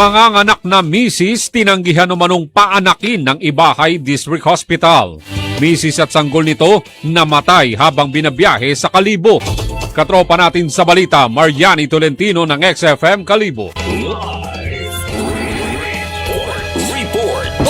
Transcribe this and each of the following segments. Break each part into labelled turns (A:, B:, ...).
A: Manganganak na misis tinanggihan umanong paanakin ng Ibahay District Hospital. Misis at sanggol nito namatay habang binabiyahe sa Kalibo. Katropa natin sa balita, Mariani Tolentino ng XFM Kalibo.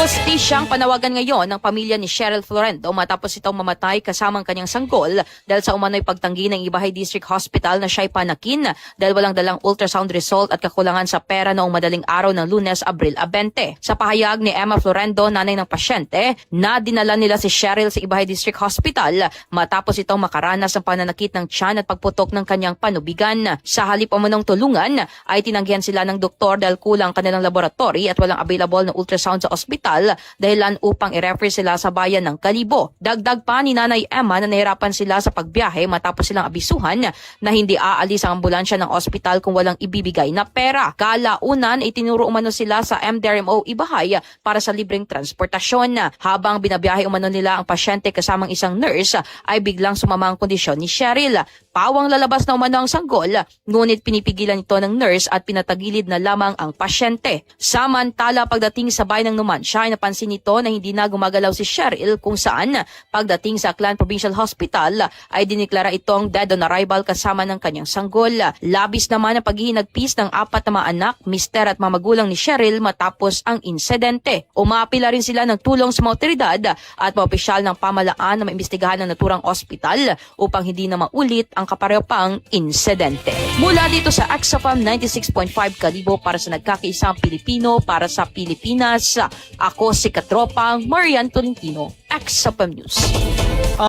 B: Hostisyang panawagan ngayon ng pamilya ni Cheryl Florendo matapos itong mamatay kasamang kanyang sanggol dahil sa umano'y pagtanggi ng Ibahay District Hospital na siya'y panakin dahil walang dalang ultrasound result at kakulangan sa pera noong madaling araw ng Lunes, Abril 20. Sa pahayag ni Emma Florendo, nanay ng pasyente, na dinala nila si Cheryl sa Ibahay District Hospital matapos itong makaranas ng pananakit ng tiyan at pagputok ng kanyang panubigan. Sa halip umanong tulungan ay tinanggihan sila ng doktor dahil kulang kanilang laboratory at walang available na ultrasound sa ospital dahilan upang i-refer sila sa bayan ng Kalibo. Dagdag pa ni Nanay Emma na nahirapan sila sa pagbiyahe matapos silang abisuhan na hindi aalis ang ambulansya ng ospital kung walang ibibigay na pera. Kalaunan ay tinuro umano sila sa MDRMO Ibahay para sa libreng transportasyon. Habang binabiyahe umano nila ang pasyente kasamang isang nurse ay biglang sumama ang kondisyon ni Cheryl. Pawang lalabas na umano ang sanggol, ngunit pinipigilan ito ng nurse at pinatagilid na lamang ang pasyente. Samantala, pagdating sa bayan ng Numancia ay napansin nito na hindi na gumagalaw si Cheryl kung saan pagdating sa Aklan Provincial Hospital ay diniklara itong dead on arrival kasama ng kanyang sanggol. Labis naman ang paghihinagpis ng 4 na mga anak, mister at mamagulang ni Cheryl matapos ang insidente. Umapila rin sila ng tulong sa mga otoridad at mga opisyal ng pamahalaan na maimbestigahan ng naturang ospital upang hindi na maulit ang kaparehopang insidente. Mula dito sa XFM 96.5 Kalibo para sa nagkakaisang Pilipino para sa Pilipinas, ako si Katropang Marian Tolentino, XFM News.